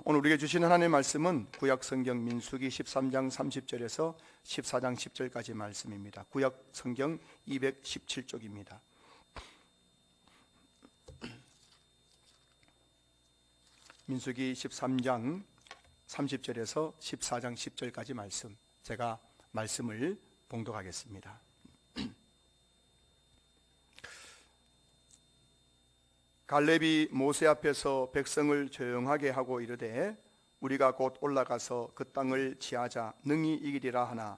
오늘 우리에게 주신 하나님의 말씀은 구약성경 민수기 13장 30절에서 14장 10절까지 말씀입니다. 구약성경 217쪽입니다. 민수기 13장 30절에서 14장 10절까지 말씀, 제가 말씀을 봉독하겠습니다. 갈렙이 모세 앞에서 백성을 조용하게 하고 이르되 우리가 곧 올라가서 그 땅을 치하자 능히 이기리라 하나,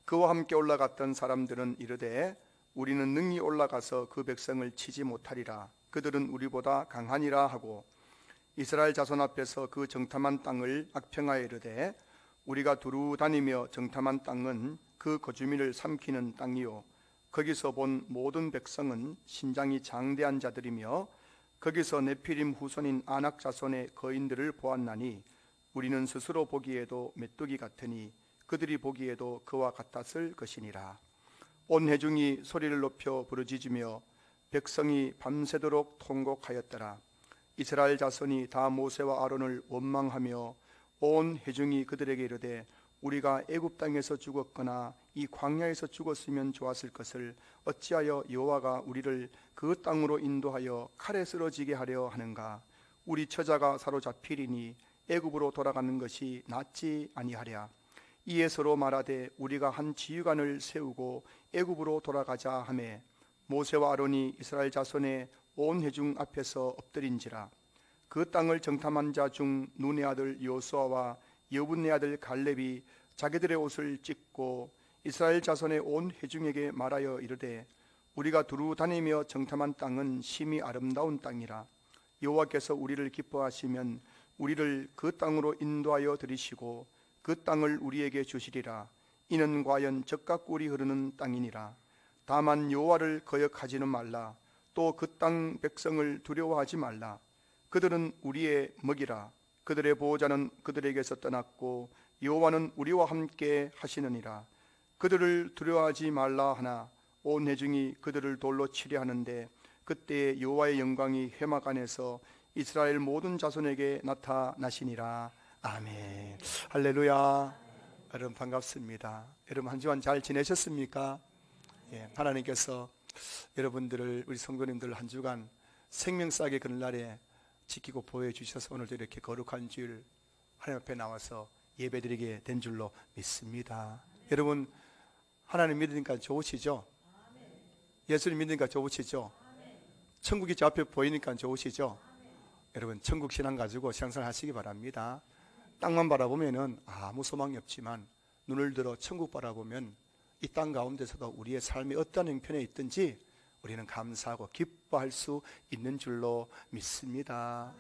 그와 함께 올라갔던 사람들은 이르되 우리는 능히 올라가서 그 백성을 치지 못하리라, 그들은 우리보다 강하니라 하고, 이스라엘 자손 앞에서 그 정탐한 땅을 악평하여 이르되 우리가 두루 다니며 정탐한 땅은 그 거주민을 삼키는 땅이요, 거기서 본 모든 백성은 신장이 장대한 자들이며 거기서 네피림 후손인 아낙 자손의 거인들을 보았나니 우리는 스스로 보기에도 메뚜기 같으니 그들이 보기에도 그와 같았을 것이니라. 온 회중이 소리를 높여 부르짖으며 백성이 밤새도록 통곡하였더라. 이스라엘 자손이 다 모세와 아론을 원망하며 온 회중이 그들에게 이르되 우리가 애굽 땅에서 죽었거나 이 광야에서 죽었으면 좋았을 것을 어찌하여 여호와가 우리를 그 땅으로 인도하여 칼에 쓰러지게 하려 하는가? 우리 처자가 사로잡히리니 애굽으로 돌아가는 것이 낫지 아니하랴. 이에 서로 말하되 우리가 한 지휘관을 세우고 애굽으로 돌아가자 하매 모세와 아론이 이스라엘 자손의 온 회중 앞에서 엎드린지라. 그 땅을 정탐한 자 중 눈의 아들 여호수아와 여분의 아들 갈렙이 자기들의 옷을 찢고 이스라엘 자손의 온 회중에게 말하여 이르되 우리가 두루 다니며 정탐한 땅은 심히 아름다운 땅이라. 여호와께서 우리를 기뻐하시면 우리를 그 땅으로 인도하여 들이시고 그 땅을 우리에게 주시리라. 이는 과연 젖과 꿀이 흐르는 땅이니라. 다만 여호와를 거역하지는 말라. 또 그 땅 백성을 두려워하지 말라. 그들은 우리의 먹이라. 그들의 보호자는 그들에게서 떠났고 여호와는 우리와 함께 하시느니라. 그들을 두려워하지 말라 하나 온 회중이 그들을 돌로 치려 하는데 그때 여호와의 영광이 회막 안에서 이스라엘 모든 자손에게 나타나시니라. 아멘. 할렐루야. 여러분 반갑습니다. 여러분 한 주간 잘 지내셨습니까? 하나님께서 여러분들을, 우리 성도님들 한 주간 생명싸게 그날에 지키고 보호해 주셔서 오늘도 이렇게 거룩한 주일 하나님 앞에 나와서 예배드리게 된 줄로 믿습니다. 여러분 하나님 믿으니까 좋으시죠? 예수님 믿으니까 좋으시죠? 천국이 저 앞에 보이니까 좋으시죠? 여러분 천국 신앙 가지고 신앙생활 하시기 바랍니다. 땅만 바라보면은 아무 소망이 없지만 눈을 들어 천국 바라보면 이 땅 가운데서도 우리의 삶이 어떤 형편에 있든지 우리는 감사하고 기뻐할 수 있는 줄로 믿습니다.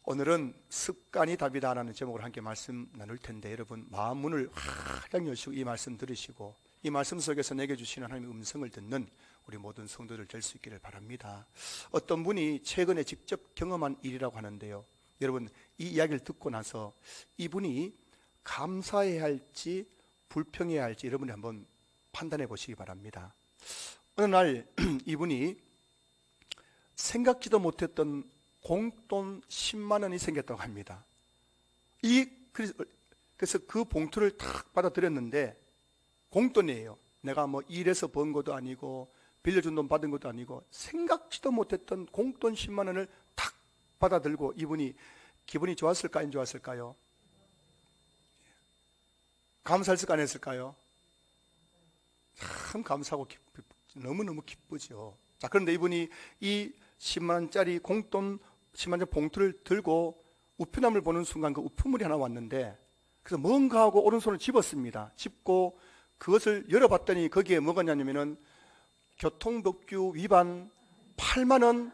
오늘은 습관이 답이다 라는 제목으로 함께 말씀 나눌 텐데, 여러분 마음 문을 활짝 여시고 이 말씀 들으시고 이 말씀 속에서 내게 주시는 하나님의 음성을 듣는 우리 모든 성도들 될 수 있기를 바랍니다. 어떤 분이 최근에 직접 경험한 일이라고 하는데요, 여러분 이 이야기를 듣고 나서 이분이 감사해야 할지 불평해야 할지 여러분이 한번 판단해 보시기 바랍니다. 어느 날 이분이 생각지도 못했던 공돈 10만 원이 생겼다고 합니다. 그래서 그 봉투를 탁 받아들였는데 공돈이에요. 내가 뭐 일해서 번 것도 아니고 빌려준 돈 받은 것도 아니고 생각지도 못했던 공돈 10만 원을 탁 받아들고 이분이 기분이 좋았을까 안 좋았을까요? 감사했을까 안 했을까요? 참 감사하고 너무너무 기쁘죠. 자, 그런데 이분이 이 10만 원짜리 공돈 10만 원짜리 봉투를 들고 우편함을 보는 순간 그 우편물이 하나 왔는데, 그래서 뭔가 하고 오른손을 집었습니다. 집고 그것을 열어봤더니 거기에 뭐가 있냐면은 교통법규 위반 8만 원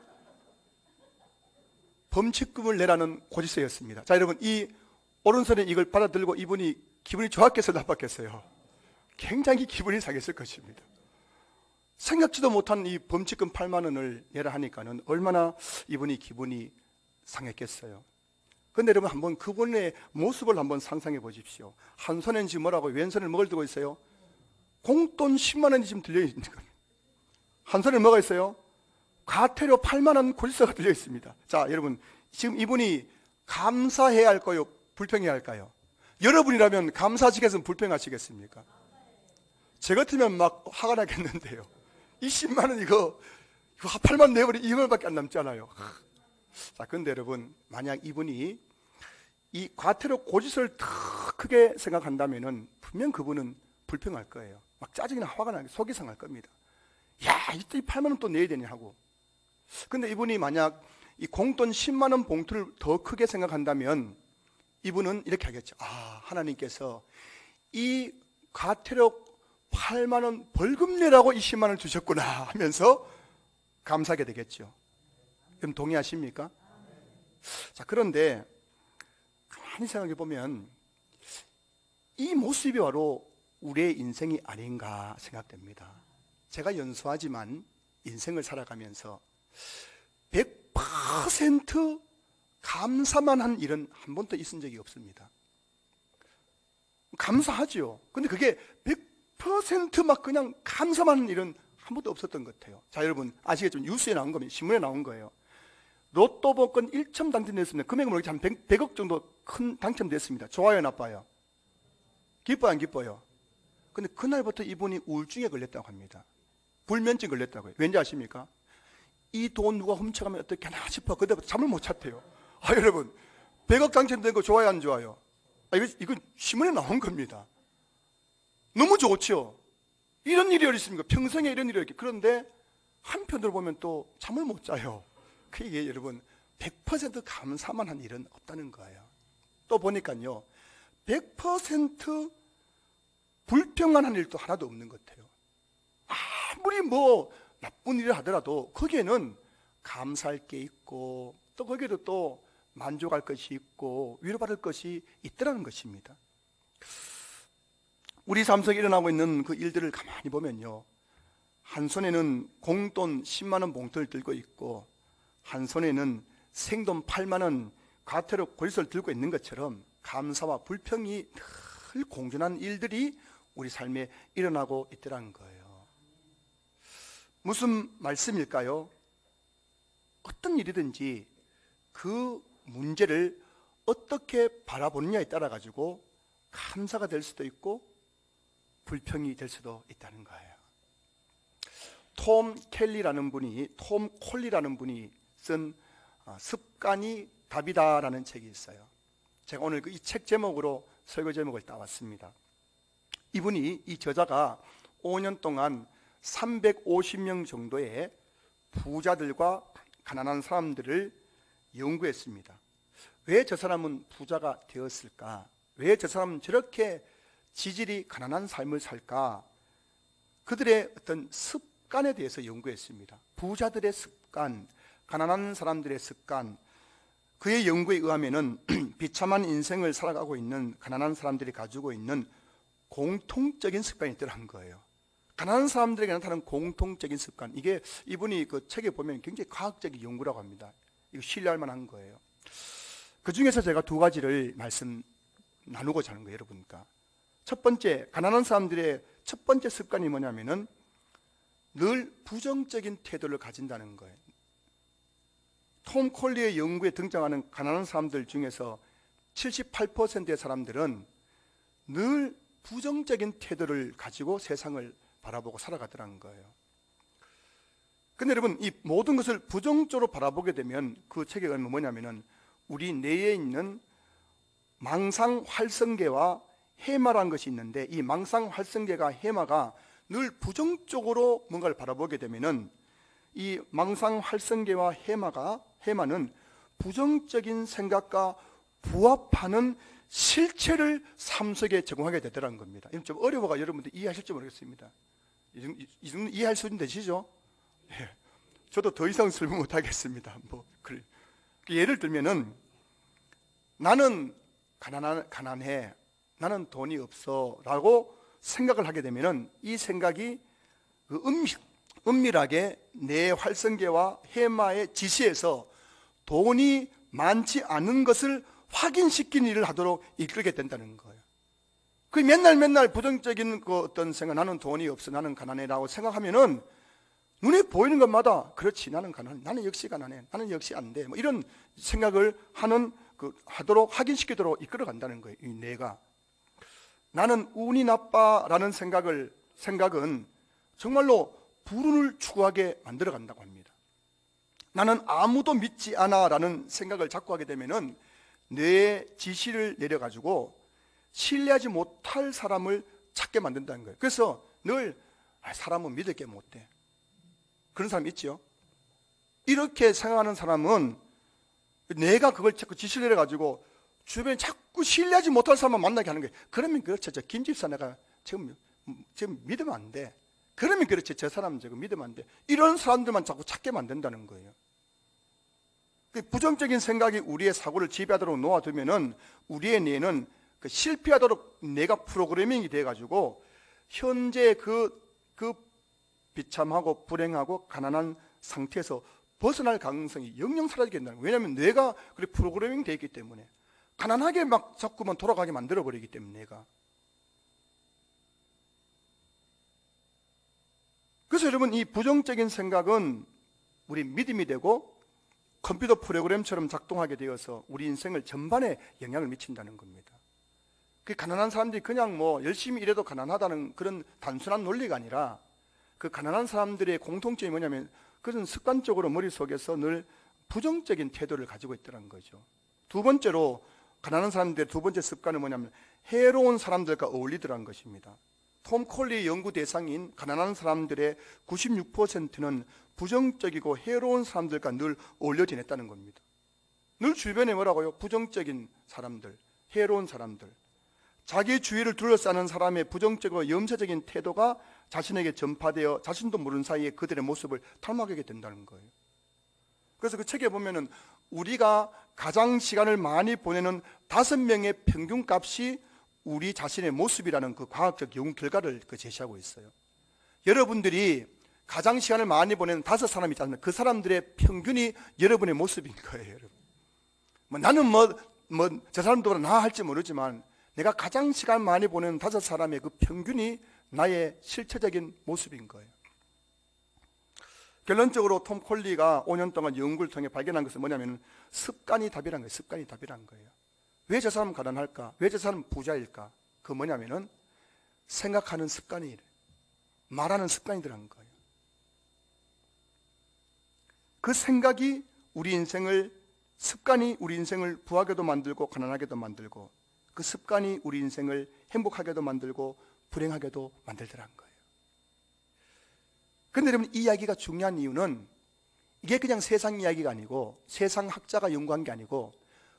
범칙금을 내라는 고지서였습니다. 자, 여러분 이 오른손에 이걸 받아들고 이분이 기분이 좋았겠어요, 나빴겠어요? 굉장히 기분이 상했을 것입니다. 생각지도 못한 이 범칙금 8만 원을 내라 하니까는 얼마나 이분이 기분이 상했겠어요. 그런데 여러분 한번 그분의 모습을 한번 상상해 보십시오. 한 손에는 지금 뭐라고 왼손에 뭘 들고 있어요? 공돈 10만 원이 지금 들려 있는 겁니다. 한 손에 뭐가 있어요? 과태료 8만 원 고지서가 들려 있습니다. 자, 여러분 지금 이분이 감사해야 할까요? 불평해야 할까요? 여러분이라면 감사하시겠으면 불평하시겠습니까? 제 같으면 막 화가 나겠는데요. 이 10만 원 이거 화팔만 내버리 2만원밖에 안 남잖아요. 자, 근데 여러분, 만약 이분이 이 과태료 고지서를 더 크게 생각한다면은 분명 그분은 불평할 거예요. 막 짜증이나 화가 나게 속이 상할 겁니다. 야, 이 8만 원 또 내야 되냐 하고. 근데 이분이 만약 이 공돈 10만 원 봉투를 더 크게 생각한다면 이분은 이렇게 하겠죠. 아, 하나님께서 이 과태료 8만 원 벌금 내라고 이 10만 원을 주셨구나 하면서 감사하게 되겠죠. 그럼 동의하십니까? 자, 그런데 가만히 생각해 보면 이 모습이 바로 우리의 인생이 아닌가 생각됩니다. 제가 연소하지만 인생을 살아가면서 100% 감사만 한 일은 한 번도 있은 적이 없습니다. 감사하죠. 근데 그게 100% 그냥 감사만 한 일은 한 번도 없었던 것 같아요. 자, 여러분 아시겠죠? 뉴스에 나온 겁니다. 신문에 나온 거예요. 로또 복권 1점 당첨됐습니다. 금액은 모르겠지만 한 100억 정도 큰 당첨됐습니다. 좋아요, 나빠요? 기뻐요, 안 기뻐요? 근데 그날부터 이분이 우울증에 걸렸다고 합니다. 불면증 걸렸다고요. 왠지 아십니까? 이 돈 누가 훔쳐가면 어떻게 하나 싶어. 그때부터 잠을 못 잤대요. 아, 여러분 100억 당첨된 거 좋아요, 안 좋아요? 아, 이거 신문에 나온 겁니다. 너무 좋죠. 이런 일이 어디 있습니까? 평생에 이런 일이 이렇게. 그런데 한편으로 보면 또 잠을 못 자요. 그게 여러분 100% 감사만 한 일은 없다는 거예요. 또 보니까요 100% 불평만 한 일도 하나도 없는 것 같아요. 아무리 뭐 나쁜 일을 하더라도 거기에는 감사할 게 있고 또 거기에도 또 만족할 것이 있고 위로받을 것이 있더라는 것입니다. 우리 삶 속에 일어나고 있는 그 일들을 가만히 보면요, 한 손에는 공돈 10만 원 봉투를 들고 있고 한 손에는 생돈 8만 원 과태료 고지서를 들고 있는 것처럼 감사와 불평이 늘 공존한 일들이 우리 삶에 일어나고 있더라는 거예요. 무슨 말씀일까요? 어떤 일이든지 그 문제를 어떻게 바라보느냐에 따라 가지고 감사가 될 수도 있고 불평이 될 수도 있다는 거예요. 톰 콜리라는 분이 쓴 습관이 답이다라는 책이 있어요. 제가 오늘 이 책 제목으로 설교 제목을 따왔습니다. 이분이, 이 저자가 5년 동안 350명 정도의 부자들과 가난한 사람들을 연구했습니다. 왜 저 사람은 부자가 되었을까? 왜 저 사람은 저렇게 지질이 가난한 삶을 살까? 그들의 어떤 습관에 대해서 연구했습니다. 부자들의 습관, 가난한 사람들의 습관. 그의 연구에 의하면은 비참한 인생을 살아가고 있는 가난한 사람들이 가지고 있는 공통적인 습관이 있더라는 거예요. 가난한 사람들에게 나타나는 공통적인 습관, 이게 이분이 그 책에 보면 굉장히 과학적인 연구라고 합니다. 이거 신뢰할 만한 거예요. 그 중에서 제가 두 가지를 말씀 나누고자 하는 거예요, 여러분과. 첫 번째, 가난한 사람들의 첫 번째 습관이 뭐냐면은 늘 부정적인 태도를 가진다는 거예요. 톰 콜리의 연구에 등장하는 가난한 사람들 중에서 78%의 사람들은 늘 부정적인 태도를 가지고 세상을 바라보고 살아가더라는 거예요. 근데 여러분, 이 모든 것을 부정적으로 바라보게 되면 그 책에 의하면 뭐냐면은 우리 내에 있는 망상활성계와 해마라는 것이 있는데, 이 망상활성계가 해마가 늘 부정적으로 뭔가를 바라보게 되면은 이 망상활성계와 해마는 부정적인 생각과 부합하는 실체를 삶 속에 적용하게 되더라는 겁니다. 이건 좀 어려워가 여러분들 이해하실지 모르겠습니다. 이 정도 이해할 수 있는 되시죠? 예. 저도 더 이상 설명 못 하겠습니다. 예를 들면은 나는 가난해, 나는 돈이 없어 라고 생각을 하게 되면은 이 생각이 그 은밀하게 내 활성계와 해마의 지시에서 돈이 많지 않은 것을 확인시키는 일을 하도록 이끌게 된다는 거예요. 그 맨날 부정적인 그 어떤 생각, 나는 돈이 없어, 나는 가난해라고 생각하면은 눈에 보이는 것마다 그렇지, 나는 가난해, 나는 역시 가난해, 나는 역시 안 돼, 뭐 이런 생각을 하는 하도록 확인시키도록 이끌어 간다는 거예요. 이 뇌가. 나는 운이 나빠라는 생각은 정말로 불운을 추구하게 만들어 간다고 합니다. 나는 아무도 믿지 않아라는 생각을 자꾸 하게 되면은 뇌의 지시를 내려가지고 신뢰하지 못할 사람을 찾게 만든다는 거예요. 그래서 늘 사람은 믿을 게 못돼. 그런 사람 있죠. 이렇게 생각하는 사람은 내가 그걸 자꾸 지시를 내려가지고 주변에 자꾸 신뢰하지 못할 사람만 만나게 하는 거예요. 그러면 그렇죠. 저 김집사 내가 지금 믿으면 안 돼. 그러면 그렇지. 저 사람은 지금 믿으면 안 돼. 이런 사람들만 자꾸 찾게 만든다는 거예요. 부정적인 생각이 우리의 사고를 지배하도록 놓아두면은 우리의 뇌는 실패하도록 뇌가 프로그래밍이 돼가지고 현재 그 비참하고 불행하고 가난한 상태에서 벗어날 가능성이 영영 사라지게 된다는 거예요. 왜냐하면 뇌가 그렇게 프로그래밍 되어 있기 때문에 가난하게 막 자꾸만 돌아가게 만들어 버리기 때문에 뇌가. 그래서 여러분 이 부정적인 생각은 우리 믿음이 되고 컴퓨터 프로그램처럼 작동하게 되어서 우리 인생을 전반에 영향을 미친다는 겁니다. 그 가난한 사람들이 그냥 뭐 열심히 일해도 가난하다는 그런 단순한 논리가 아니라 그 가난한 사람들의 공통점이 뭐냐면 그것은 습관적으로 머릿속에서 늘 부정적인 태도를 가지고 있다는 거죠. 두 번째로 가난한 사람들의 두 번째 습관은 뭐냐면 해로운 사람들과 어울리더라는 것입니다. 톰 콜리 연구 대상인 가난한 사람들의 96%는 부정적이고 해로운 사람들과 늘 어울려 지냈다는 겁니다. 늘 주변에 뭐라고요? 부정적인 사람들, 해로운 사람들. 자기 주위를 둘러싸는 사람의 부정적이고 염세적인 태도가 자신에게 전파되어 자신도 모르는 사이에 그들의 모습을 닮아가게 된다는 거예요. 그래서 그 책에 보면은 우리가 가장 시간을 많이 보내는 5명의 평균값이 우리 자신의 모습이라는 그 과학적 연구 결과를 제시하고 있어요. 여러분들이 가장 시간을 많이 보내는 5사람이 있잖아요. 그 사람들의 평균이 여러분의 모습인 거예요, 여러분. 나는 저 사람들보다 나 할지 모르지만 내가 가장 시간 많이 보내는 5사람의 그 평균이 나의 실체적인 모습인 거예요. 결론적으로 톰 콜리가 5년 동안 연구를 통해 발견한 것은 뭐냐면 습관이 답이란 거예요. 습관이 답이란 거예요. 왜 저 사람은 가난할까? 왜 저 사람은 부자일까? 그 뭐냐면은 생각하는 습관이 말하는 습관이더라는 거예요. 그 생각이 습관이 우리 인생을 부하게도 만들고 가난하게도 만들고 그 습관이 우리 인생을 행복하게도 만들고 불행하게도 만들더라는 거예요. 그런데 여러분 이 이야기가 중요한 이유는 이게 그냥 세상 이야기가 아니고 세상 학자가 연구한 게 아니고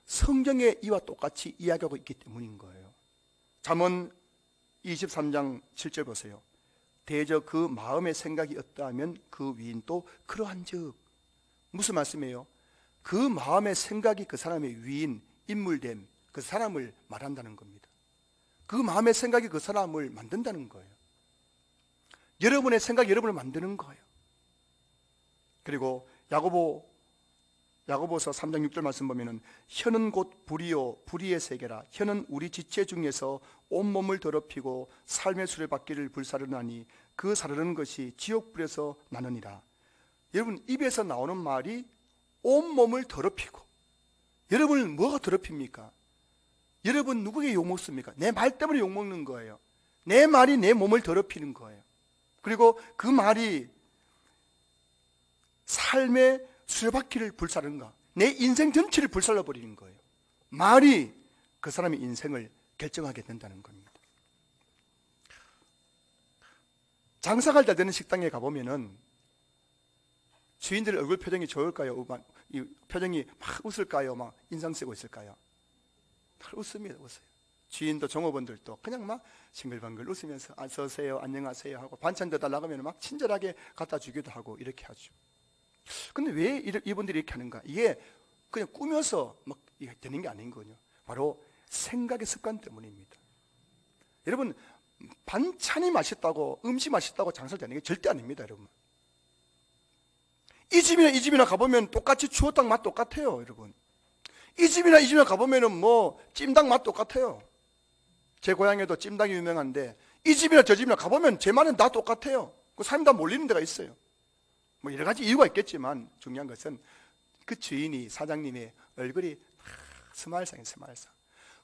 성경의 이와 똑같이 이야기하고 있기 때문인 거예요. 잠언 23장 7절 보세요. 대저 그 마음의 생각이 어떠하면 그 위인도 그러한즉. 무슨 말씀이에요? 그 마음의 생각이 그 사람의 위인, 인물됨, 그 사람을 말한다는 겁니다. 그 마음의 생각이 그 사람을 만든다는 거예요. 여러분의 생각이 여러분을 만드는 거예요. 그리고 야고보서 3장 6절 말씀 보면은 혀는 곧 불이요 불의의 세계라. 혀는 우리 지체 중에서 온몸을 더럽히고 삶의 수레바퀴를 불사르나니 그 사르는 것이 지옥불에서 나느니라. 여러분 입에서 나오는 말이 온몸을 더럽히고, 여러분을 뭐가 더럽힙니까? 여러분 누구에게 욕먹습니까? 내 말 때문에 욕먹는 거예요. 내 말이 내 몸을 더럽히는 거예요. 그리고 그 말이 삶의 수레바퀴를 불사르는가, 내 인생 전체를 불살라버리는 거예요. 말이 그 사람의 인생을 결정하게 된다는 겁니다. 장사가 잘 되는 식당에 가보면은 주인들 얼굴 표정이 좋을까요? 이 표정이 막 웃을까요? 막 인상 쓰고 있을까요? 잘 웃습니다. 웃어요. 주인도 종업원들도 그냥 막 싱글벙글 웃으면서 어서 오세요, 안녕하세요 하고 반찬 더 달라고 하면 막 친절하게 갖다 주기도 하고 이렇게 하죠. 근데 왜 이분들이 이렇게 하는가? 이게 그냥 꾸며서 막 되는 게 아닌 거죠. 바로 생각의 습관 때문입니다. 여러분 반찬이 맛있다고, 음식 맛있다고 장사를 되는 게 절대 아닙니다, 여러분. 이 집이나 가보면 똑같이 추어탕 맛 똑같아요, 여러분. 이 집이나 가보면은 뭐 찜닭 맛 똑같아요. 제 고향에도 찜닭이 유명한데 이 집이나 저 집이나 가보면 제 말은 다 똑같아요. 그 사람이 다 몰리는 데가 있어요. 뭐 여러 가지 이유가 있겠지만 중요한 것은 그 주인이, 사장님의 얼굴이 스마일상이에요. 스마일상.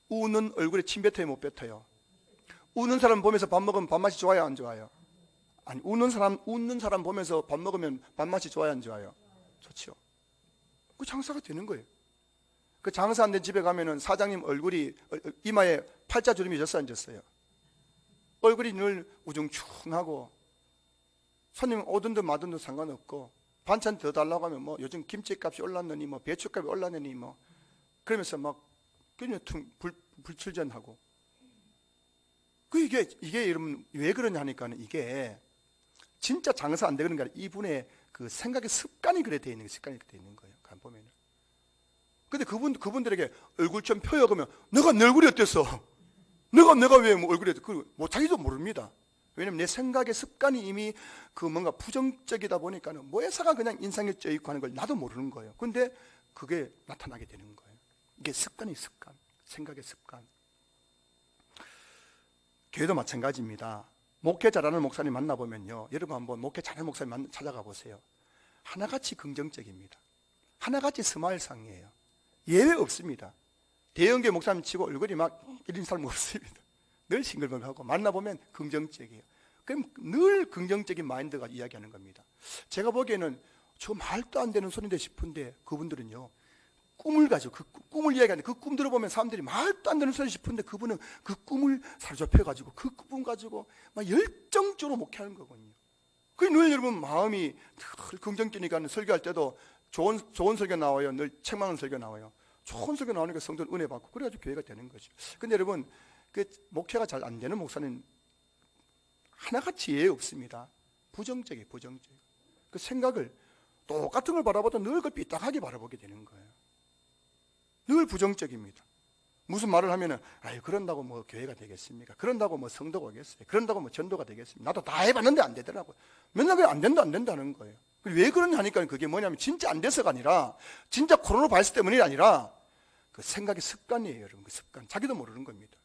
우는 얼굴에 침 뱉어요, 못 뱉어요? 우는 사람 보면서 밥 먹으면 밥맛이 좋아요, 안 좋아요? 아니, 웃는 사람 보면서 밥 먹으면 밥맛이 좋아요, 안 좋아요? 좋죠. 그 장사가 되는 거예요. 그 장사 안 된 집에 가면은 사장님 얼굴이 이마에 팔자주름이 졌어, 안 졌어요? 얼굴이 늘 우중충하고 손님 오든 듯 마든 듯 상관없고 반찬 더 달라고 하면 뭐 요즘 김치값이 올랐느니 뭐 배추값이 올랐느니 뭐 그러면서 막 그냥 불출전하고 이게 여러분 왜 그러냐 하니까는 이게 진짜 장사 안 되는 게 아니라 이분의 그 생각의 습관이 그래 돼 있는 습관이 돼 있는 거예요. 간 보면은. 근데 그분들에게 얼굴 좀 펴요 그러면 내가 내 얼굴이 어땠어? 내가 왜 뭐 얼굴이 뭐 자기도 모릅니다. 왜냐면 내 생각의 습관이 이미 그 뭔가 부정적이다 보니까는 뭐 회사가 그냥 인상에 쪄 있고 하는 걸 나도 모르는 거예요. 근데 그게 나타나게 되는 거예요. 이게 습관, 생각의 습관. 교회도 마찬가지입니다. 목회 잘하는 목사님 만나보면요, 여러분 한번 목회 잘하는 목사님 찾아가 보세요. 하나같이 긍정적입니다. 하나같이 스마일상이에요. 예외 없습니다. 대형교회 목사님 치고 얼굴이 막 이런 사람 없습니다. 늘 싱글벙글하고 만나보면 긍정적이에요. 그럼 늘 긍정적인 마인드가 이야기하는 겁니다. 제가 보기에는 저 말도 안 되는 소리인데 싶은데 그분들은요, 꿈을 가지고 그 꿈을 이야기하는데 그 꿈 들어보면 사람들이 말도 안 되는 소리 싶은데 그분은 그 꿈을 사로잡혀가지고 그 꿈 가지고 막 열정적으로 목회하는 거거든요. 그게 늘 여러분 마음이 늘 긍정적이니까 설교할 때도 좋은 설교 나와요. 늘 책 많은 설교 나와요. 좋은 설교 나오니까 성도는 은혜 받고 그래가지고 교회가 되는 거죠. 근데 여러분 그 목회가 잘 안 되는 목사는 하나같이 예외 없습니다. 부정적이에요. 그 생각을 똑같은 걸 바라보다 늘 그걸 삐딱하게 바라보게 되는 거예요. 늘 부정적입니다. 무슨 말을 하면은 아유 그런다고 뭐 교회가 되겠습니까? 그런다고 뭐 성도가 오겠어요? 그런다고 뭐 전도가 되겠습니까? 나도 다 해봤는데 안 되더라고요. 맨날 그냥 안 된다는 거예요. 왜 그러냐 하니까 그게 뭐냐면 진짜 안 돼서가 아니라 진짜 코로나 바이러스 때문이 아니라 그 생각의 습관이에요. 여러분 그 습관 자기도 모르는 겁니다.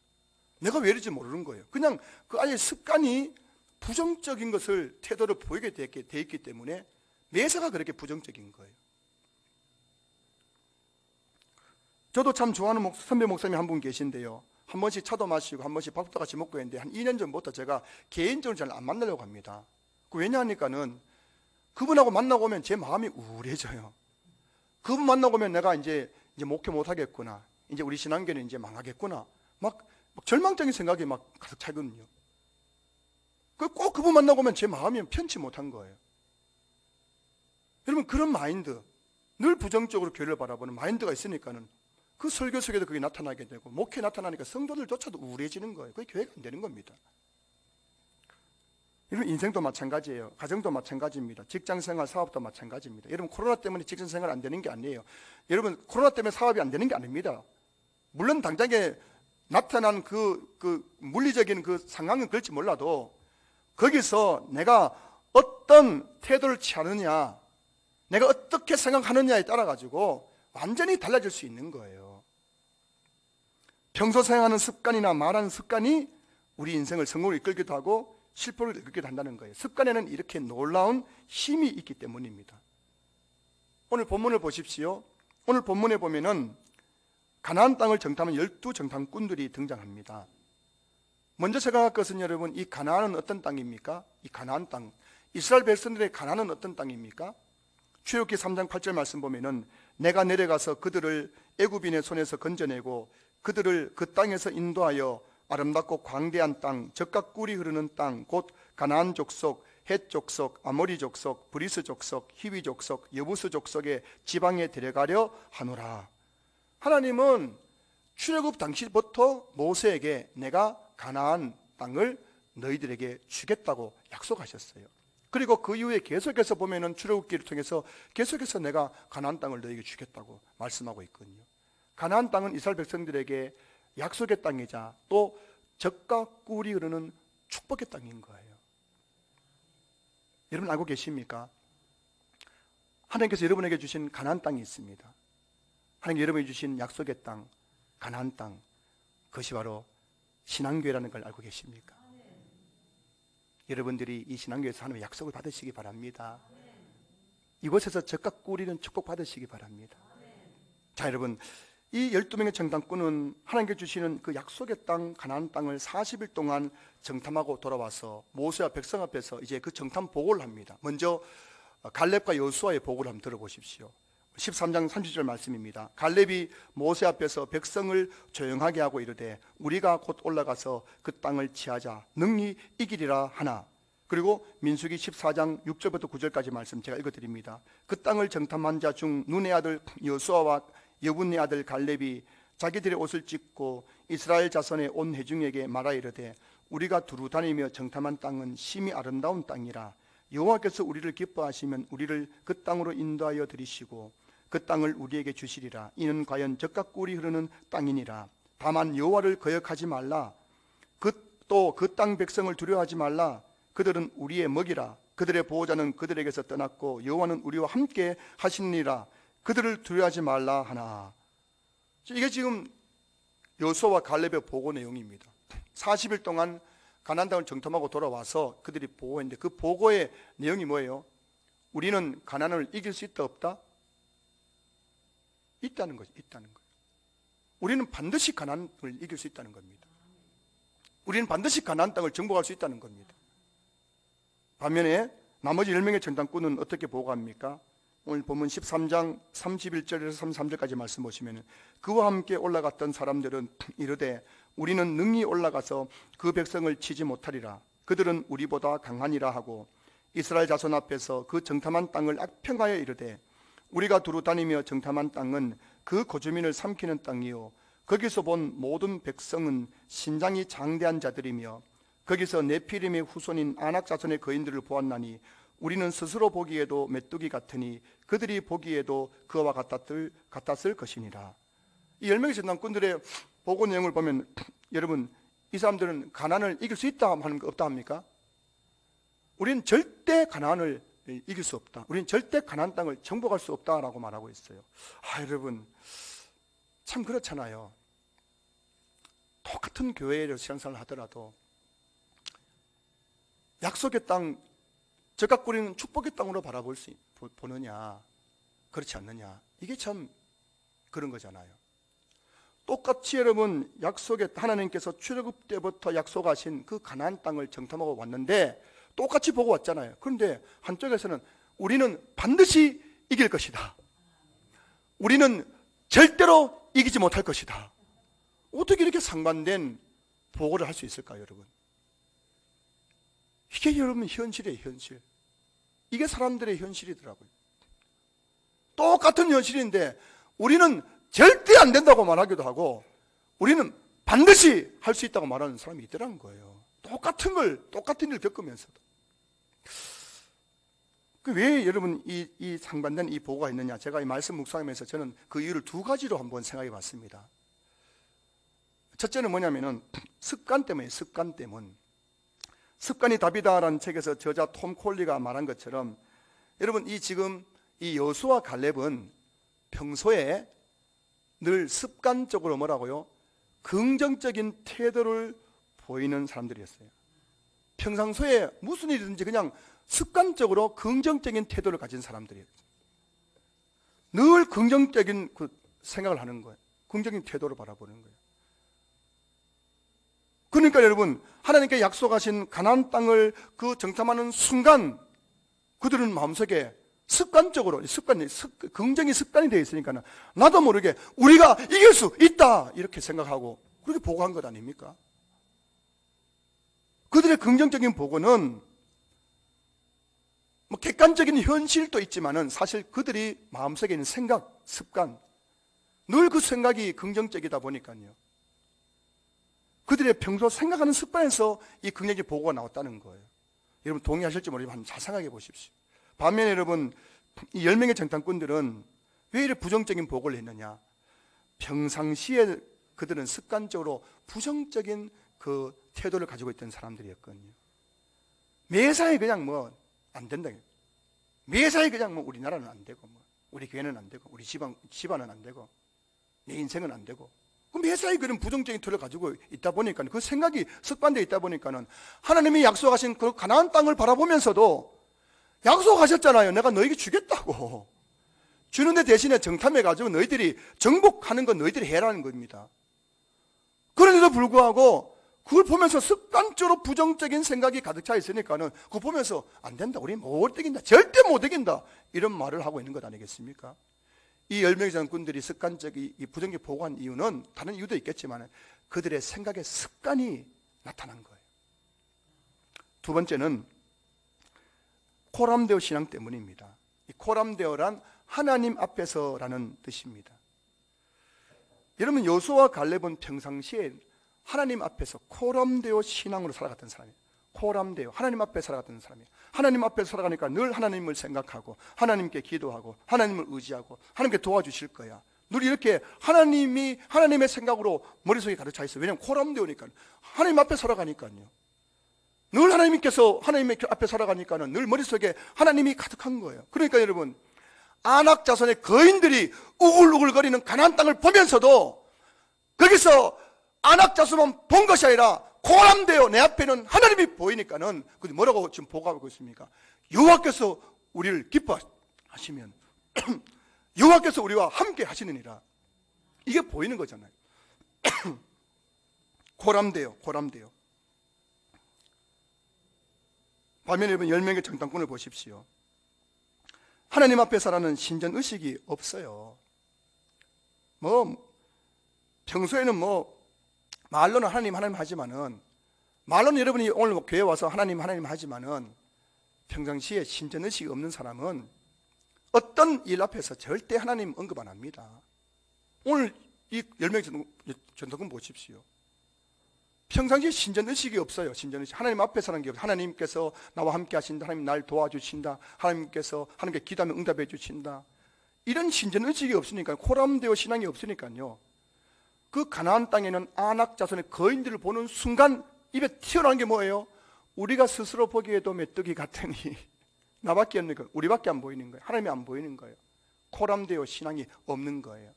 내가 왜 이런지 모르는 거예요. 그냥 그 아예 습관이 부정적인 것을 태도를 보이게 돼 있기 때문에 매사가 그렇게 부정적인 거예요. 저도 참 좋아하는 선배 목사님이 한 분 계신데요. 한 번씩 차도 마시고 한 번씩 밥도 같이 먹고 했는데 한 2년 전부터 제가 개인적으로 잘 안 만나려고 합니다. 왜냐하니까는 그분하고 만나고 오면 제 마음이 우울해져요. 그분 만나고 오면 내가 이제 목회 못 하겠구나. 이제 우리 신앙교는 이제 망하겠구나. 막 절망적인 생각이 막 가득 차거든요. 꼭 그분 만나고 오면 제 마음이 편치 못한 거예요. 여러분 그런 마인드, 늘 부정적으로 교회를 바라보는 마인드가 있으니까는 그 설교 속에도 그게 나타나게 되고 목회에 나타나니까 성도들조차도 우울해지는 거예요. 그게 교회가 안 되는 겁니다. 여러분 인생도 마찬가지예요. 가정도 마찬가지입니다. 직장생활, 사업도 마찬가지입니다. 여러분 코로나 때문에 직장생활 안 되는 게 아니에요. 여러분 코로나 때문에 사업이 안 되는 게 아닙니다. 물론 당장에 나타난 그 물리적인 그 상황은 그럴지 몰라도 거기서 내가 어떤 태도를 취하느냐, 내가 어떻게 생각하느냐에 따라 가지고 완전히 달라질 수 있는 거예요. 평소 생각하는 습관이나 말하는 습관이 우리 인생을 성공으로 이끌기도 하고 실패로 이끌기도 한다는 거예요. 습관에는 이렇게 놀라운 힘이 있기 때문입니다. 오늘 본문을 보십시오. 오늘 본문에 보면은 가나안 땅을 정탐한 12 정탐꾼들이 등장합니다. 먼저 생각할 것은 여러분 이 가나안은 어떤 땅입니까? 이 가나안 땅, 이스라엘 백성들의 가나안은 어떤 땅입니까? 출애굽기 3장 8절 말씀 보면은 내가 내려가서 그들을 애굽인의 손에서 건져내고 그들을 그 땅에서 인도하여 아름답고 광대한 땅, 젖과 꿀이 흐르는 땅, 곧 가나안 족속, 헷 족속, 아모리 족속, 브리스 족속, 히위 족속, 여부스 족속의 지방에 데려가려 하노라. 하나님은 출애굽 당시부터 모세에게 내가 가나안 땅을 너희들에게 주겠다고 약속하셨어요. 그리고 그 이후에 계속해서 보면은 출애굽기를 통해서 계속해서 내가 가나안 땅을 너희에게 주겠다고 말씀하고 있거든요. 가나안 땅은 이스라엘 백성들에게 약속의 땅이자 또 젖과 꿀이 흐르는 축복의 땅인 거예요. 여러분 알고 계십니까? 하나님께서 여러분에게 주신 가나안 땅이 있습니다. 하나님 여러분이 주신 약속의 땅, 가나안 땅, 그것이 바로 신앙교회라는 걸 알고 계십니까? 여러분들이 이 신앙교회에서 하나님의 약속을 받으시기 바랍니다. 이곳에서 젖과 꿀이는 축복 받으시기 바랍니다. 자 여러분, 이 12명의 정탐꾼은 하나님께 주시는 그 약속의 땅 가나안 땅을 40일 동안 정탐하고 돌아와서 모세와 백성 앞에서 이제 그 정탐 보고를 합니다. 먼저 갈렙과 여호수아의 보고를 한번 들어보십시오. 13장 30절 말씀입니다. 갈렙이 모세 앞에서 백성을 조용하게 하고 이르되 우리가 곧 올라가서 그 땅을 취하자 능히 이기리라 하나. 그리고 민수기 14장 6절부터 9절까지 말씀 제가 읽어드립니다. 그 땅을 정탐한 자 중 눈의 아들 여호수아와 여분의 아들 갈렙이 자기들의 옷을 찢고 이스라엘 자손의 온 회중에게 말하 이르되 우리가 두루 다니며 정탐한 땅은 심히 아름다운 땅이라 여호와께서 우리를 기뻐하시면 우리를 그 땅으로 인도하여 들이시고 그 땅을 우리에게 주시리라. 이는 과연 젖과 꿀이 흐르는 땅이니라. 다만 여호와를 거역하지 말라. 또 그 땅 백성을 두려워하지 말라. 그들은 우리의 먹이라. 그들의 보호자는 그들에게서 떠났고 여호와는 우리와 함께 하시니라. 그들을 두려워하지 말라 하나. 이게 지금 여호수아와 갈렙의 보고 내용입니다. 40일 동안 가나안 땅을 정탐하고 돌아와서 그들이 보고했는데 그 보고의 내용이 뭐예요? 우리는 가나안을 이길 수 있다 없다? 있다는 거죠. 있다는 거예요. 우리는 반드시 가나안을 이길 수 있다는 겁니다. 우리는 반드시 가나안 땅을 정복할 수 있다는 겁니다. 반면에 나머지 10명의 정탐꾼은 어떻게 보고합니까? 오늘 본문 13장 31절에서 33절까지 말씀 보시면 그와 함께 올라갔던 사람들은 이르되 우리는 능히 올라가서 그 백성을 치지 못하리라. 그들은 우리보다 강하니라 하고 이스라엘 자손 앞에서 그 정탐한 땅을 악평하여 이르되 우리가 두루 다니며 정탐한 땅은 그 거주민을 삼키는 땅이요 거기서 본 모든 백성은 신장이 장대한 자들이며 거기서 네피림의 후손인 아낙 자손의 거인들을 보았나니 우리는 스스로 보기에도 메뚜기 같으니 그들이 보기에도 그와 같았을 것이니라. 이 10명의 정탐꾼들의 보고 내용을 보면 여러분 이 사람들은 가나안을 이길 수 있다 하는 거 없다 합니까? 우리는 절대 가나안을 이길 수 없다. 우리는 절대 가나안 땅을 정복할 수 없다라고 말하고 있어요. 여러분 참 그렇잖아요. 똑같은 교회에서 신앙생활을 하더라도 약속의 땅 젖과 꿀이는 축복의 땅으로 보느냐 그렇지 않느냐 이게 참 그런 거잖아요. 똑같이 여러분 약속의 하나님께서 출애굽 때부터 약속하신 그 가나안 땅을 정탐하고 왔는데 똑같이 보고 왔잖아요. 그런데 한쪽에서는 우리는 반드시 이길 것이다. 우리는 절대로 이기지 못할 것이다. 어떻게 이렇게 상반된 보고를 할 수 있을까요, 여러분? 이게 여러분 현실이에요, 현실. 이게 사람들의 현실이더라고요. 똑같은 현실인데 우리는 절대 안 된다고 말하기도 하고 우리는 반드시 할 수 있다고 말하는 사람이 있더라는 거예요. 똑같은 일을 겪으면서도. 왜 여러분 이 상반된 이 보고가 있느냐? 제가 이 말씀 묵상하면서 저는 그 이유를 두 가지로 한번 생각해 봤습니다. 첫째는 뭐냐면은 습관 때문에 습관이 답이다라는 책에서 저자 톰 콜리가 말한 것처럼 여러분 지금 이 여호수아와 갈렙은 평소에 늘 습관적으로 뭐라고요? 긍정적인 태도를 보이는 사람들이었어요. 평상시에 무슨 일이든지 그냥 습관적으로 긍정적인 태도를 가진 사람들이에요. 늘 긍정적인 그 생각을 하는 거예요. 긍정적인 태도를 바라보는 거예요. 그러니까 여러분 하나님께 약속하신 가나안 땅을 그 정탐하는 순간 그들은 마음속에 습관적으로 긍정이 습관이 되어 있으니까 나도 모르게 우리가 이길 수 있다 이렇게 생각하고 그렇게 보고한 것 아닙니까? 그들의 긍정적인 보고는 객관적인 현실도 있지만은 사실 그들이 마음속에 있는 생각, 습관 늘 그 생각이 긍정적이다 보니까요. 그들의 평소 생각하는 습관에서 이 긍정적인 보고가 나왔다는 거예요. 여러분 동의하실지 모르지만 한번 잘 생각해 보십시오. 반면에 여러분 이 10명의 정탐꾼들은 왜 이렇게 부정적인 보고를 했느냐? 평상시에 그들은 습관적으로 부정적인 그 태도를 가지고 있던 사람들이었거든요. 매사에 그냥 안 된다. 매사에 그냥 우리나라는 안 되고 우리 교회는 안 되고 우리 집안은 안 되고 내 인생은 안 되고 매사에 그런 부정적인 태도를 가지고 있다 보니까 그 생각이 습관되어 있다 보니까는 하나님이 약속하신 그 가나안 땅을 바라보면서도 약속하셨잖아요. 내가 너에게 주겠다고. 주는데 대신에 정탐해가지고 너희들이 정복하는 건 너희들이 해라는 겁니다. 그런데도 불구하고 그걸 보면서 습관적으로 부정적인 생각이 가득 차 있으니까는 그거 보면서 안 된다, 우리 못 이긴다, 절대 못 이긴다, 이런 말을 하고 있는 것 아니겠습니까? 이 10명의 장군들이 습관적인 이 부정적인 보고한 이유는 다른 이유도 있겠지만 그들의 생각의 습관이 나타난 거예요. 두 번째는 코람데오 신앙 때문입니다. 이 코람데오란 하나님 앞에서라는 뜻입니다. 여러분, 여호수아와 갈렙은 평상시에 하나님 앞에서 코람데오 신앙으로 살아갔던 사람이에요. 코람데오, 하나님 앞에 살아갔던 사람이에요. 하나님 앞에 살아가니까 늘 하나님을 생각하고 하나님께 기도하고 하나님을 의지하고 하나님께 도와주실 거야. 늘 이렇게 하나님의 생각으로 머릿속에 가득 차 있어요. 왜냐하면 코람데오니까, 하나님 앞에 살아가니까요. 늘 하나님 앞에 살아가니까는 늘 머릿속에 하나님이 가득한 거예요. 그러니까 여러분, 아낙 자손의 거인들이 우글우글거리는 가나안 땅을 보면서도 거기서 아낙 자손만 본 것이 아니라 코람데오, 내 앞에는 하나님이 보이니까는 그게 뭐라고 지금 보고하고 있습니까? 여호와께서 우리를 기뻐하시면 여호와께서 우리와 함께 하시느니라, 이게 보이는 거잖아요. 코람데오. 반면에 여러분, 10명의 정탐꾼을 보십시오. 하나님 앞에 살아는 신전의식이 없어요. 평소에는 말로는 하나님 하지만은, 말로는 여러분이 오늘 교회 와서 하나님 하지만은, 평상시에 신전의식이 없는 사람은 어떤 일 앞에서 절대 하나님 언급 안 합니다. 오늘 이 10명의 전통꾼 보십시오. 평상시에 신전의식이 없어요. 신전의식. 하나님 앞에 사는 게 없어요. 하나님께서 나와 함께 하신다, 하나님 날 도와주신다, 하나님께 기도하면 응답해 주신다, 이런 신전의식이 없으니까, 코람데오 신앙이 없으니까요, 그 가나안 땅에는 아낙 자손의 거인들을 보는 순간 입에 튀어나온 게 뭐예요? 우리가 스스로 보기에도 메뚜기 같으니 나밖에 없는 거예요. 우리밖에 안 보이는 거예요. 하나님이 안 보이는 거예요. 코람데오 신앙이 없는 거예요.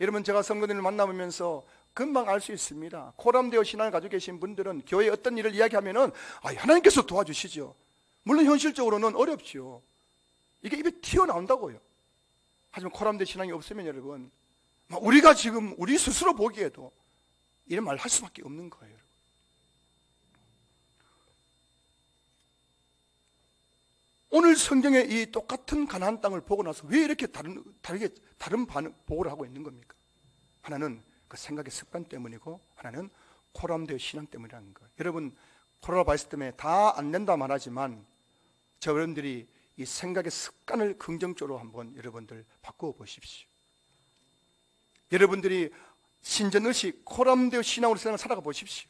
여러분, 제가 성도들을 만나보면서 금방 알 수 있습니다. 코람데오 신앙을 가지고 계신 분들은 교회에 어떤 일을 이야기하면은 하나님께서 도와주시죠. 물론 현실적으로는 어렵죠. 이게 입에 튀어나온다고요. 하지만 코람데오 신앙이 없으면 여러분, 우리가 지금 우리 스스로 보기에도 이런 말을 할 수밖에 없는 거예요. 오늘 성경에 이 똑같은 가나안 땅을 보고 나서 왜 이렇게 다른 보고를 하고 있는 겁니까? 하나는 그 생각의 습관 때문이고, 하나는 코람데오 신앙 때문이라는 거예요. 여러분, 코로나 바이러스 때문에 다 안 된다 말하지만 여러분들이 이 생각의 습관을 긍정적으로 한번 여러분들 바꾸어 보십시오. 여러분들이 신전의식, 코람데오 신앙으로 세상을 살아가 보십시오.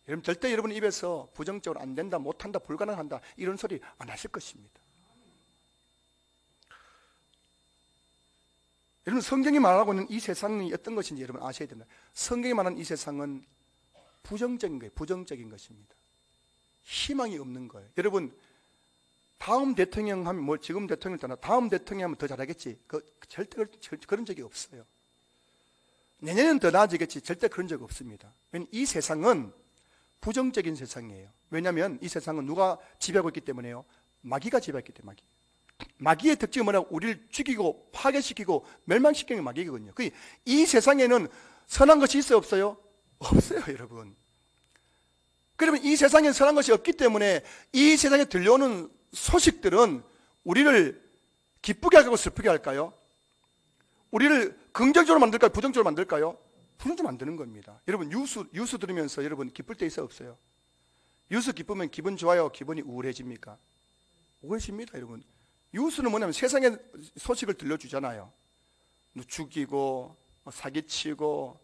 여러분, 절대 여러분 입에서 부정적으로 안 된다, 못한다, 불가능한다, 이런 소리 안 하실 것입니다. 여러분, 성경이 말하고 있는 이 세상이 어떤 것인지 여러분 아셔야 됩니다. 성경이 말하는 이 세상은 부정적인 거예요. 부정적인 것입니다. 희망이 없는 거예요. 여러분, 다음 대통령 하면 지금 대통령 떠나 다음 대통령 하면 더 잘하겠지, 절대 그런 적이 없어요. 내년에는 더 나아지겠지, 절대 그런 적 없습니다. 왜냐하면 이 세상은 부정적인 세상이에요. 왜냐하면 이 세상은 누가 지배하고 있기 때문에요? 마귀가 지배하기 때문에. 마귀의 특징은 뭐냐고? 우리를 죽이고 파괴시키고 멸망시키는 게 마귀거든요. 이 세상에는 선한 것이 있어요, 없어요? 없어요, 여러분. 그러면 이 세상에 선한 것이 없기 때문에 이 세상에 들려오는 소식들은 우리를 기쁘게 하고 슬프게 할까요? 우리를 긍정적으로 만들까요? 부정적으로 만들까요? 부정적으로 만드는 겁니다. 여러분, 뉴스 들으면서 여러분 기쁠 때 있어요, 없어요? 뉴스 기쁘면 기분 좋아요, 기분이 우울해집니까? 우울해집니다, 여러분. 뉴스는 뭐냐면 세상의 소식을 들려주잖아요. 죽이고 사기치고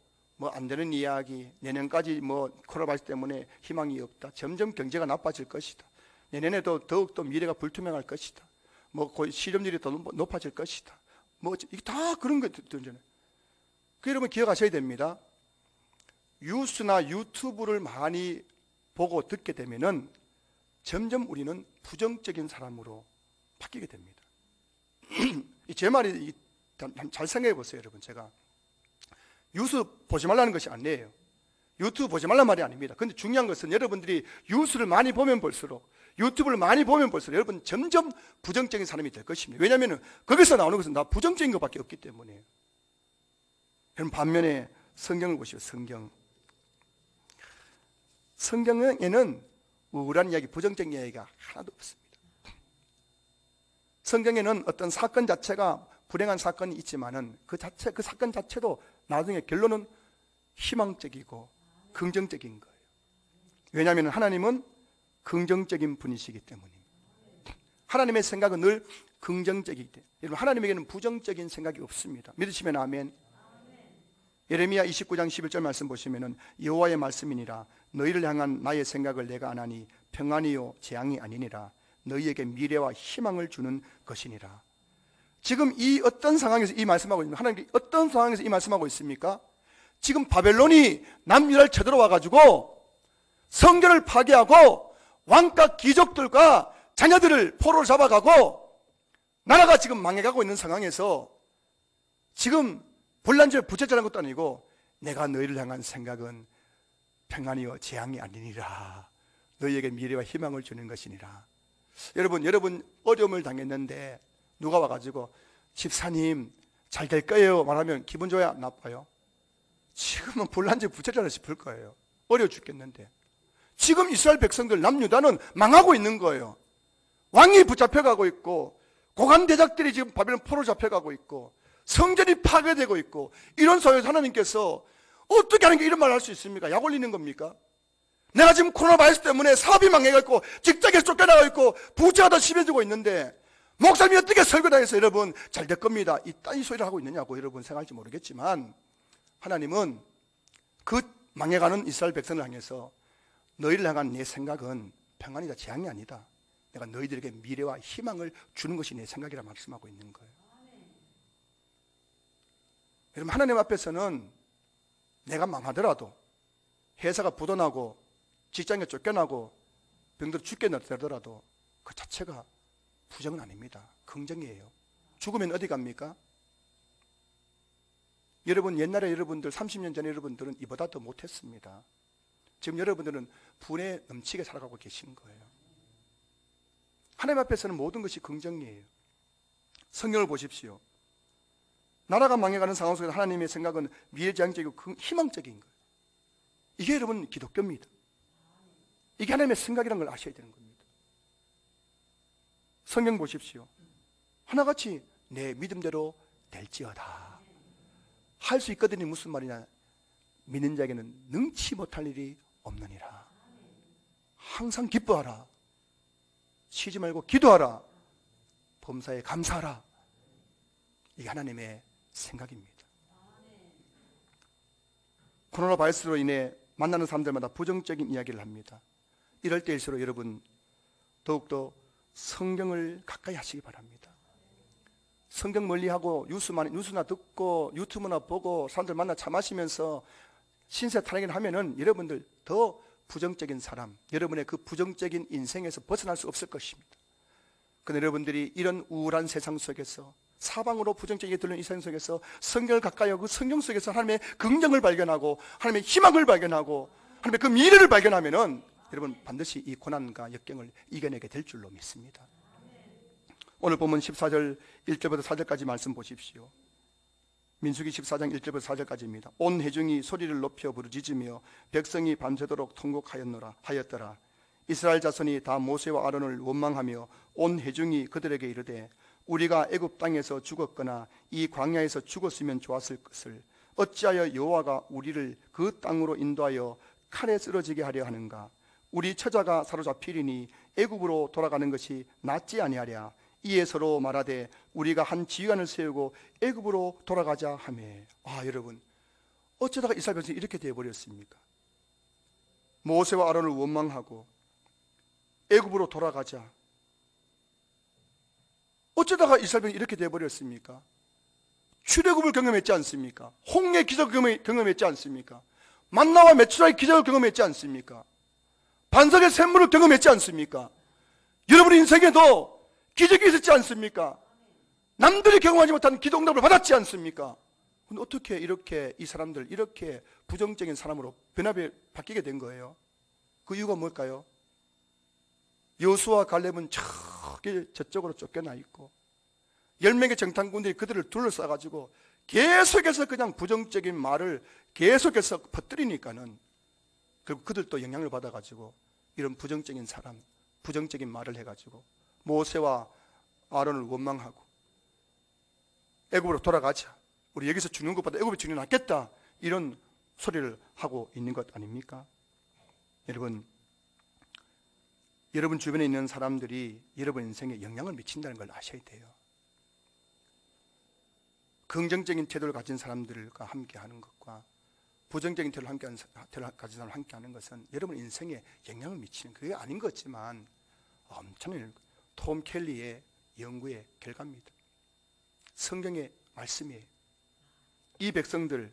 안 되는 이야기, 내년까지 코로나 바이러스 때문에 희망이 없다, 점점 경제가 나빠질 것이다, 내년에도 더욱더 미래가 불투명할 것이다, 실업률이 더 높아질 것이다, 이게 다 그런 거 들잖아요. 그 여러분 기억하셔야 됩니다. 뉴스나 유튜브를 많이 보고 듣게 되면은 점점 우리는 부정적인 사람으로 바뀌게 됩니다. 제 말이 잘 생각해 보세요, 여러분. 제가 뉴스 보지 말라는 것이 아니에요. 유튜브 보지 말라는 말이 아닙니다. 그런데 중요한 것은 여러분들이 뉴스를 많이 보면 볼수록, 유튜브를 많이 보면 볼수록 여러분 점점 부정적인 사람이 될 것입니다. 왜냐하면 거기서 나오는 것은 다 부정적인 것밖에 없기 때문에. 여러분 반면에 성경을 보시오. 성경에는 우울한 이야기, 부정적인 이야기가 하나도 없습니다. 성경에는 어떤 사건 자체가 불행한 사건이 있지만은 그 사건 자체도 나중에 결론은 희망적이고 긍정적인 거예요. 왜냐하면 하나님은 긍정적인 분이시기 때문입니다. 하나님의 생각은 늘 긍정적이기 때문에 여러분 하나님에게는 부정적인 생각이 없습니다. 믿으시면 아멘. 예레미야 29장 11절 말씀 보시면은 여호와의 말씀이니라 너희를 향한 나의 생각을 내가 아나니 평안이요 재앙이 아니니라 너희에게 미래와 희망을 주는 것이니라. 지금 이 어떤 상황에서 이 말씀하고 있습니까? 하나님께 어떤 상황에서 이 말씀하고 있습니까? 지금 바벨론이 남유다를 쳐들어와 가지고 성전을 파괴하고 왕과 귀족들과 자녀들을 포로로 잡아가고 나라가 지금 망해가고 있는 상황에서 지금 불난주에 부채질한 것도 아니고 내가 너희를 향한 생각은 평안이요 재앙이 아니니라 너희에게 미래와 희망을 주는 것이니라. 여러분 어려움을 당했는데 누가 와가지고 집사님 잘 될 거예요 말하면 기분 좋아요 나빠요? 지금은 불난주에 부채질하다 싶을 거예요. 어려워 죽겠는데 지금 이스라엘 백성들 남유다는 망하고 있는 거예요. 왕이 붙잡혀가고 있고 고관 대작들이 지금 바벨론 포로 잡혀가고 있고 성전이 파괴되고 있고 이런 상황에서 하나님께서 어떻게 하는 게 이런 말을 할 수 있습니까? 약 올리는 겁니까? 내가 지금 코로나 바이러스 때문에 사업이 망해가고 직장에서 쫓겨나가 있고 부채가 더 심해지고 있는데 목사님이 어떻게 설교당해서 여러분 잘 될 겁니다 이 소리를 하고 있느냐고 여러분 생각할지 모르겠지만 하나님은 그 망해가는 이스라엘 백성을 향해서 너희를 향한 내 생각은 평안이다 재앙이 아니다 내가 너희들에게 미래와 희망을 주는 것이 내 생각이라 말씀하고 있는 거예요. 여러분 하나님 앞에서는 내가 망하더라도 회사가 부도나고 직장에 쫓겨나고 병들어 죽게 되더라도 그 자체가 부정은 아닙니다. 긍정이에요. 죽으면 어디 갑니까? 여러분 옛날에 여러분들 30년 전에 여러분들은 이보다 더 못했습니다. 지금 여러분들은 분에 넘치게 살아가고 계신 거예요. 하나님 앞에서는 모든 것이 긍정이에요. 성경을 보십시오. 나라가 망해가는 상황 속에서 하나님의 생각은 미래지향적이고 희망적인 거예요. 이게 여러분 기독교입니다. 이게 하나님의 생각이라는 걸 아셔야 되는 겁니다. 성경 보십시오. 하나같이 내 믿음대로 될지어다. 할 수 있거든요. 무슨 말이냐? 믿는 자에게는 능치 못할 일이 없느니라. 항상 기뻐하라. 쉬지 말고 기도하라. 범사에 감사하라. 이게 하나님의 생각입니다. 코로나 바이러스로 인해 만나는 사람들마다 부정적인 이야기를 합니다. 이럴 때일수록 여러분 더욱더 성경을 가까이 하시기 바랍니다. 성경 멀리하고 뉴스나 듣고 유튜브나 보고 사람들 만나 차 마시면서 신세 타령을 하면은 여러분들 더 부정적인 사람, 여러분의 그 부정적인 인생에서 벗어날 수 없을 것입니다. 그런데 여러분들이 이런 우울한 세상 속에서 사방으로 부정적이게 들리는 이 세상 속에서 성경을 가까이 하고 그 성경 속에서 하나님의 긍정을 발견하고 하나님의 희망을 발견하고 하나님의 그 미래를 발견하면은 여러분 반드시 이 고난과 역경을 이겨내게 될 줄로 믿습니다. 오늘 본문 14절 1절부터 4절까지 말씀 보십시오. 민수기 14장 1절부터 4절까지입니다. 온 회중이 소리를 높여 부르짖으며 백성이 밤새도록 통곡하였더라. 이스라엘 자손이 다 모세와 아론을 원망하며 온 회중이 그들에게 이르되 우리가 애굽 땅에서 죽었거나 이 광야에서 죽었으면 좋았을 것을 어찌하여 여호와가 우리를 그 땅으로 인도하여 칼에 쓰러지게 하려 하는가? 우리 처자가 사로잡히리니 애굽으로 돌아가는 것이 낫지 아니하랴. 이에 서로 말하되 우리가 한 지휘관을 세우고 애굽으로 돌아가자 하며. 여러분 어쩌다가 이스라엘 백성이 이렇게 되어버렸습니까? 모세와 아론을 원망하고 애굽으로 돌아가자. 어쩌다가 이스라엘 백성이 이렇게 되어버렸습니까? 출애굽을 경험했지 않습니까? 홍해 기적을 경험했지 않습니까? 만나와 메추라의 기적을 경험했지 않습니까? 반석의 샘물을 경험했지 않습니까? 여러분 인생에도 기적이 있었지 않습니까? 남들이 경험하지 못한 기도응답을 받았지 않습니까? 근데 어떻게 이렇게 이 사람들 이렇게 부정적인 사람으로 바뀌게 된 거예요? 그 이유가 뭘까요? 여호수아와 갈렙은 저기 저쪽으로 쫓겨나 있고 10명의 정탐꾼들이 그들을 둘러싸가지고 계속해서 그냥 부정적인 말을 계속해서 퍼뜨리니까는 결국 그들도 영향을 받아가지고 이런 부정적인 사람, 부정적인 말을 해가지고 모세와 아론을 원망하고 애굽으로 돌아가자, 우리 여기서 죽는 것보다 애굽에 죽는 게 낫겠다, 이런 소리를 하고 있는 것 아닙니까? 여러분 주변에 있는 사람들이 여러분 인생에 영향을 미친다는 걸 아셔야 돼요. 긍정적인 태도를 가진 사람들과 함께하는 것과 부정적인 태도를 가진 사람을 함께하는 것은 여러분 인생에 영향을 미치는, 그게 아닌 것 같지만 엄청난 톰 켈리의 연구의 결과입니다. 성경의 말씀이에요. 이 백성들,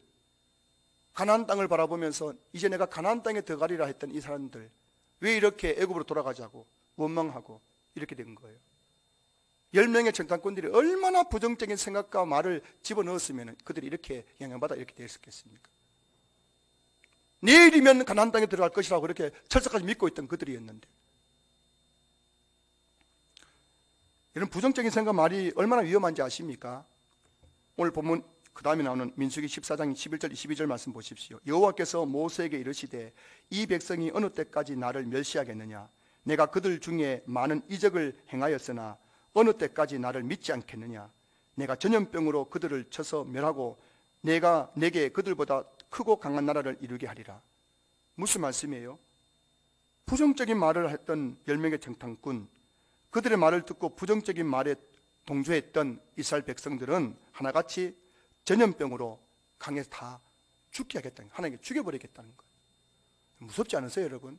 가나안 땅을 바라보면서 이제 내가 가나안 땅에 들어가리라 했던 이 사람들, 왜 이렇게 애굽으로 돌아가자고 원망하고 이렇게 된 거예요? 10명의 정탐꾼들이 얼마나 부정적인 생각과 말을 집어넣었으면 그들이 이렇게 영향받아 이렇게 되었겠습니까? 내일이면 가나안 땅에 들어갈 것이라고 그렇게 철석까지 믿고 있던 그들이었는데, 이런 부정적인 생각 말이 얼마나 위험한지 아십니까? 오늘 본문 그 다음에 나오는 민수기 14장 11절 22절 말씀 보십시오. 여호와께서 모세에게 이르시되 이 백성이 어느 때까지 나를 멸시하겠느냐? 내가 그들 중에 많은 이적을 행하였으나 어느 때까지 나를 믿지 않겠느냐? 내가 전염병으로 그들을 쳐서 멸하고 내가 내게 그들보다 크고 강한 나라를 이루게 하리라. 무슨 말씀이에요? 부정적인 말을 했던 10명의 정탐꾼, 그들의 말을 듣고 부정적인 말에 동조했던 이스라엘 백성들은 하나같이 전염병으로 강에서 다 죽게 하겠다는 거예요. 하나님께 죽여버리겠다는 거예요. 무섭지 않으세요, 여러분?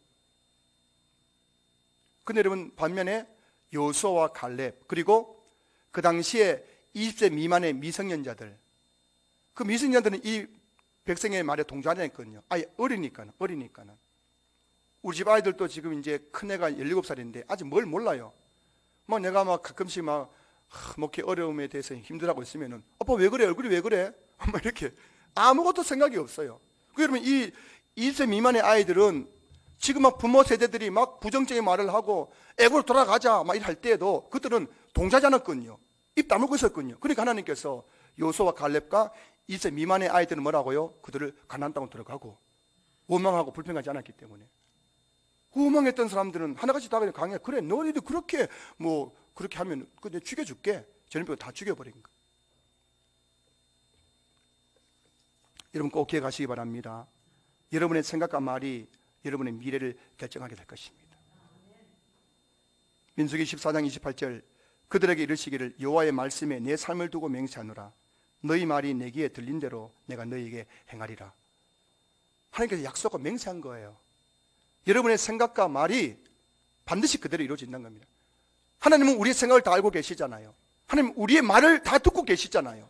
근데 여러분, 반면에 여호수아와 갈렙, 그리고 그 당시에 20세 미만의 미성년자들, 그 미성년자들은 이 백성의 말에 동조하지 않거든요. 아예 어리니까는. 우리 집 아이들도 지금 이제 큰애가 17살인데 아직 뭘 몰라요. 내가 가끔씩 목회 어려움에 대해서 힘들어하고 있으면은, 아빠 왜 그래? 얼굴이 왜 그래? 이렇게 아무것도 생각이 없어요. 여러분, 이 20세 미만의 아이들은 지금 부모 세대들이 부정적인 말을 하고 애굽으로 돌아가자 이럴 때에도 그들은 동조하지 않았거든요. 입 다물고 있었거든요. 그러니까 하나님께서 여호수아와 갈렙과 20세 미만의 아이들은 뭐라고요? 그들을 가나안 땅으로 들어가고 원망하고 불평하지 않았기 때문에. 원망했던 사람들은 하나같이 다 그냥 강해. 그래, 너희들 그렇게 그렇게 하면 내가 죽여줄게. 전염병 다 죽여버린 거예요. 여러분 꼭 기억하시기 바랍니다. 여러분의 생각과 말이 여러분의 미래를 결정하게 될 것입니다. 민수기 14장 28절, 그들에게 이르시기를 여호와의 말씀에 내 삶을 두고 맹세하노라. 너희 말이 내 귀에 들린 대로 내가 너희에게 행하리라. 하나님께서 약속과 맹세한 거예요. 여러분의 생각과 말이 반드시 그대로 이루어진다는 겁니다. 하나님은 우리의 생각을 다 알고 계시잖아요. 하나님은 우리의 말을 다 듣고 계시잖아요.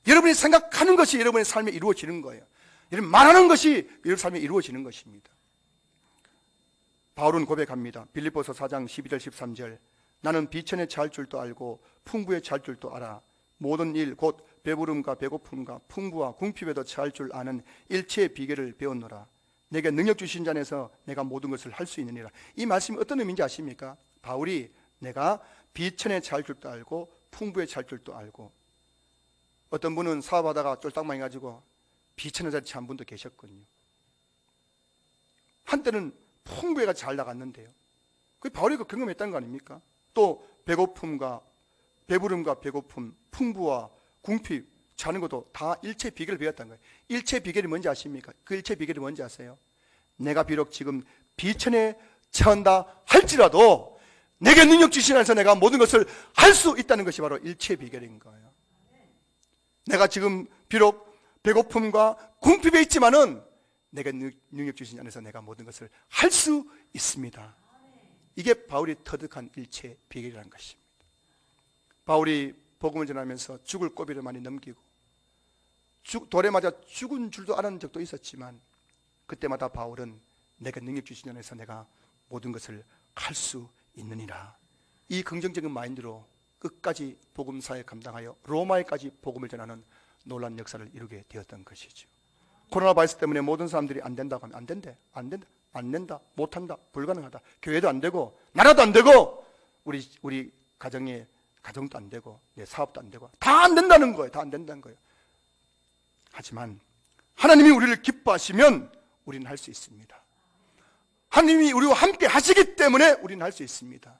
여러분이 생각하는 것이 여러분의 삶에 이루어지는 거예요. 여러분 말하는 것이 여러분 삶에 이루어지는 것입니다. 바울은 고백합니다. 빌립보서 4장 12절 13절, 나는 비천에 처할 줄도 알고 풍부에 처할 줄도 알아. 모든 일 곧 배부름과 배고픔과 풍부와 궁핍에도 처할 줄 아는 일체의 비결을 배웠노라. 내게 능력 주신 자 안에서 내가 모든 것을 할 수 있느니라. 이 말씀이 어떤 의미인지 아십니까? 바울이 내가 비천에 처할 줄도 알고 풍부에 처할 줄도 알고, 어떤 분은 사업하다가 쫄딱망해 가지고 비천에 처한 분도 계셨거든요. 한때는 풍부해가 잘 나갔는데요. 그 바울이 경험했다는 거 아닙니까? 또 배고픔과 배부름과 배고픔, 풍부와 궁핍 자는 것도 다 일체 비결을 배웠다는 거예요. 일체 비결이 뭔지 아십니까? 그 일체 비결이 뭔지 아세요? 내가 비록 지금 비천에 처한다 할지라도 내게 능력 주신 안에서 내가 모든 것을 할 수 있다는 것이 바로 일체 비결인 거예요. 내가 지금 비록 배고픔과 궁핍에 있지만은 내가 능력 주신 안에서 내가 모든 것을 할 수 있습니다. 이게 바울이 터득한 일체 비결이라는 것입니다. 바울이 복음을 전하면서 죽을 고비를 많이 넘기고 돌에 맞아 죽은 줄도 알았는 적도 있었지만, 그때마다 바울은 내가 능력 주신 안에서 내가 모든 것을 할 수 있느니라, 이 긍정적인 마인드로 끝까지 복음사에 감당하여 로마에까지 복음을 전하는 놀라운 역사를 이루게 되었던 것이죠. 코로나 바이러스 때문에 모든 사람들이 안 된다고 하면 안 된대. 안 된다, 못한다, 불가능하다. 교회도 안 되고 나라도 안 되고 우리 가정도 안 되고 내 사업도 안 되고 다 안 된다는 거예요. 다 안 된다는 거예요. 하지만 하나님이 우리를 기뻐하시면 우리는 할 수 있습니다. 하나님이 우리와 함께 하시기 때문에 우리는 할 수 있습니다.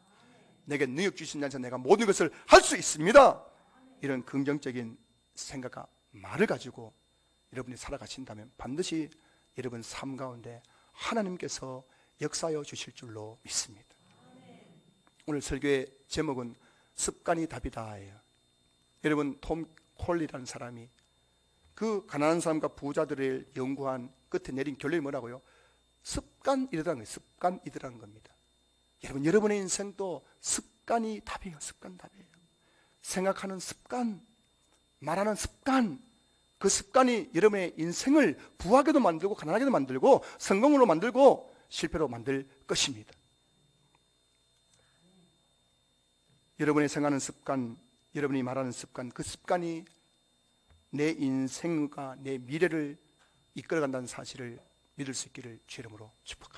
내게 능력 주신 자에서 내가 모든 것을 할 수 있습니다. 이런 긍정적인 생각과 말을 가지고 여러분이 살아가신다면 반드시 여러분 삶 가운데 하나님께서 역사하여 주실 줄로 믿습니다. 오늘 설교의 제목은 습관이 답이다예요. 여러분 톰 콜리라는 사람이 그 가난한 사람과 부자들을 연구한 끝에 내린 결론이 뭐라고요? 습관이라는 거예요. 습관이라는 겁니다. 여러분, 여러분의 인생도 습관이 답이에요. 습관 답이에요. 생각하는 습관, 말하는 습관, 그 습관이 여러분의 인생을 부하게도 만들고 가난하게도 만들고 성공으로 만들고 실패로 만들 것입니다. 여러분이 생각하는 습관, 여러분이 말하는 습관, 그 습관이 내 인생과 내 미래를 이끌어간다는 사실을 믿을 수 있기를 주의 이름으로 축복합니다.